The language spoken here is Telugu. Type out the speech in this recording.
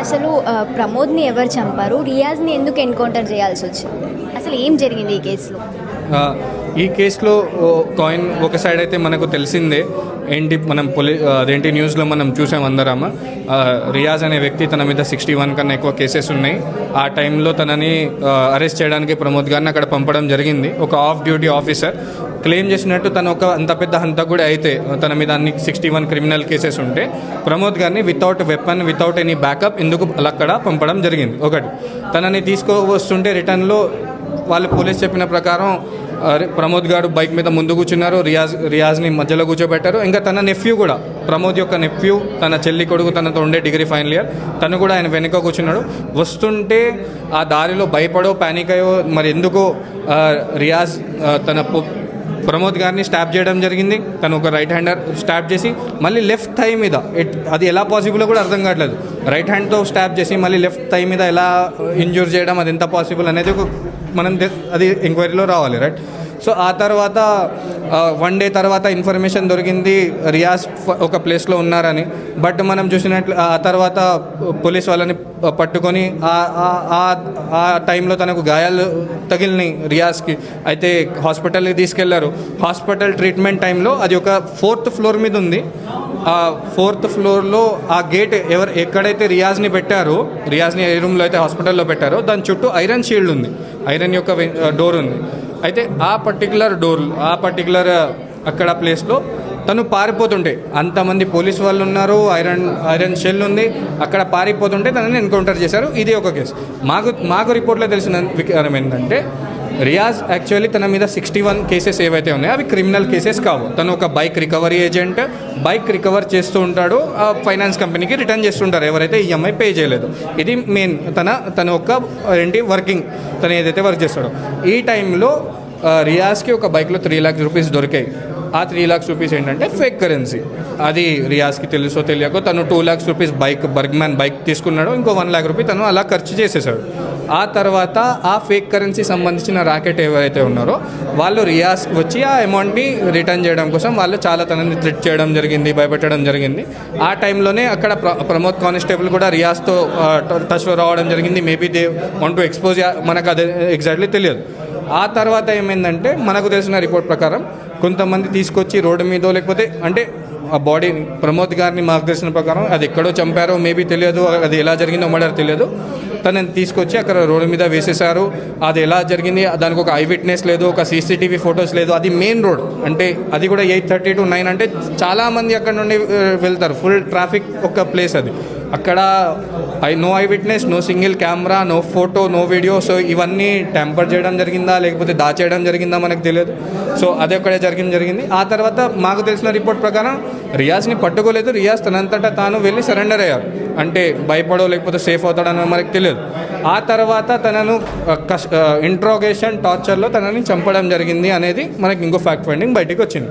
అసలు ప్రమోద్ని ఎవరు చంపారు? రియాజ్ని ఎందుకు ఎన్కౌంటర్ చేయాల్సి వచ్చింది? అసలు ఏం జరిగింది ఈ కేసులో? ఈ కేసులో కాయిన్ ఒక సైడ్ అయితే మనకు తెలిసిందే. ఏంటి మనం అదేంటి న్యూస్లో మనం చూసాం అందరం. రియాజ్ అనే వ్యక్తి తన మీద 61 కన్నా ఎక్కువ కేసెస్ ఉన్నాయి. ఆ టైంలో తనని అరెస్ట్ చేయడానికి ప్రమోద్ గారిని అక్కడ పంపడం జరిగింది. ఒక ఆఫ్ డ్యూటీ ఆఫీసర్ క్లెయిమ్ చేసినట్టు తను ఒక అంత పెద్ద హంతకుడు అయితే తన మీద అన్ని 61 క్రిమినల్ కేసెస్ ఉంటే ప్రమోద్ గారిని without weapon without any backup ఎందుకు అక్కడ పంపడం జరిగింది. ఒకటి తనని తీసుకువస్తుంటే రిటర్న్లో వాళ్ళు పోలీస్ చెప్పిన ప్రకారం ప్రమోద్ గారు బైక్ మీద ముందు కూర్చున్నారు, రియాజ్ని మధ్యలో కూర్చోబెట్టారు. ఇంకా తన నెఫ్యూ కూడా, ప్రమోద్ యొక్క నెఫ్యూ, తన చెల్లి కొడుకు, తనతో ఉండే డిగ్రీ ఫైనల్ ఇయర్, తను కూడా ఆయన వెనుక కూర్చున్నాడు. వస్తుంటే ఆ దారిలో భయపడో ప్యానిక్ అయ్యో మరి ఎందుకో రియాజ్ తన ప్రమోద్ గారిని స్టాప్ చేయడం జరిగింది. తను ఒక రైట్ హ్యాండర్ స్టాప్ చేసి మళ్ళీ లెఫ్ట్ థై మీద, అది ఎలా పాసిబుల్ కూడా అర్థం కావట్లేదు. రైట్ హ్యాండ్తో స్టాప్ చేసి మళ్ళీ లెఫ్ట్ థై మీద ఎలా ఇంజూర్ చేయడం, అది ఎంత పాసిబుల్ అనేది మనం అది ఎంక్వైరీలో రావాలి, రైట్? సో ఆ తర్వాత 1 డే తర్వాత ఇన్ఫర్మేషన్ దొరికింది రియాజ్ ఒక ప్లేస్లో ఉన్నారని. బట్ మనం చూసినట్లు ఆ తర్వాత పోలీస్ వాళ్ళని పట్టుకొని ఆ టైంలో తనకు గాయాలు తగిలినాయి రియాజ్కి. అయితే హాస్పిటల్కి తీసుకెళ్లారు. హాస్పిటల్ ట్రీట్మెంట్ టైంలో అది ఒక 4th ఫ్లోర్ మీద ఉంది. ఆ 4th ఫ్లోర్లో ఆ గేట్ ఎక్కడైతే రియాజ్ని పెట్టారో, రియాజ్ని ఏ రూమ్లో అయితే హాస్పిటల్లో పెట్టారో దాని చుట్టూ ఐరన్ షీల్డ్ ఉంది, ఐరన్ యొక్క డోర్ ఉంది. అయితే ఆ పర్టికులర్ అక్కడ ప్లేస్లో తను పారిపోతుంటే, అంతమంది పోలీసు వాళ్ళు ఉన్నారు, ఐరన్ షెల్ ఉంది, అక్కడ పారిపోతుంటే తనని ఎన్కౌంటర్ చేశారు. ఇది ఒక కేసు. మాకు రిపోర్ట్లో తెలిసిన వికారం ఏంటంటే రియాజ్ యాక్చువల్లీ తన మీద 61 కేసెస్ ఏవైతే ఉన్నాయో అవి క్రిమినల్ కేసెస్ కావు. తను ఒక bike recovery agent, bike recover చేస్తూ ఉంటాడు, ఫైనాన్స్ కంపెనీకి రిటర్న్ చేస్తుంటారు ఎవరైతే ఈఎంఐ పే చేయలేదు. ఇది మెయిన్ తన ఒక వర్కింగ్, తను ఏదైతే వర్క్ చేస్తాడో. ఈ టైంలో రియాజ్కి ఒక బైక్లో 3 lakhs రూపీస్ దొరికాయి. ఆ 3 lakhs రూపీస్ ఏంటంటే ఫేక్ కరెన్సీ. అది రియాజ్కి తెలుసో తెలియకో తను 2 lakhs రూపీస్ బర్గ్మ్యాన్ బైక్ తీసుకున్నాడు, ఇంకో 1 lakh రూపీ తను అలా ఖర్చు చేసేసాడు. ఆ తర్వాత ఆ ఫేక్ కరెన్సీ సంబంధించిన ర్యాకెట్ ఎవరైతే ఉన్నారో వాళ్ళు రియాజ్ వచ్చి ఆ అమౌంట్ని రిటర్న్ చేయడం కోసం వాళ్ళు చాలా తనని థ్రెట్ చేయడం జరిగింది, భయపెట్టడం జరిగింది. ఆ టైంలోనే అక్కడ ప్రమోద్ కానిస్టేబుల్ కూడా రియాజ్తో టచ్లో రావడం జరిగింది. Maybe they want to expose, మనకు అదే ఎగ్జాక్ట్లీ తెలియదు. ఆ తర్వాత ఏమైందంటే మనకు తెలిసిన రిపోర్ట్ ప్రకారం కొంతమంది తీసుకొచ్చి రోడ్డు మీదో లేకపోతే అంటే ఆ బాడీని, ప్రమోద్ గారిని మాకు తెలిసిన ప్రకారం అది ఎక్కడో చంపారో మేబీ తెలియదు, అది ఎలా జరిగిందో మర్డర్ తెలియదు, తనని తీసుకొచ్చి అక్కడ రోడ్డు మీద వేసేశారు. అది ఎలా జరిగింది దానికి ఒక ఐ విట్నెస్ లేదు, ఒక సీసీటీవీ ఫొటోస్ లేదు. అది మెయిన్ రోడ్, అంటే అది కూడా 8:30 to 9 అంటే చాలామంది అక్కడ నుండి వెళ్తారు, ఫుల్ ట్రాఫిక్ ఒక ప్లేస్ అది. అక్కడ no eyewitness, no single camera, no photo, no video. So ఇవన్నీ ట్యాంపర్ చేయడం జరిగిందా లేకపోతే దాచేయడం జరిగిందా మనకు తెలియదు. సో అది ఒక్కడే జరిగింది. ఆ తర్వాత మాకు తెలిసిన రిపోర్ట్ ప్రకారం రియాజ్ని పట్టుకోలేదు, రియాజ్ తనంతటా తాను వెళ్ళి సరెండర్ అయ్యారు. అంటే భయపడో లేకపోతే సేఫ్ అవుతాడని మనకు తెలియదు. ఆ తర్వాత తనను ఇంట్రోగేషన్ టార్చర్లో తనని చంపడం జరిగింది అనేది మనకి ఇంకో ఫ్యాక్ట్ ఫైండింగ్ బయటికి వచ్చింది.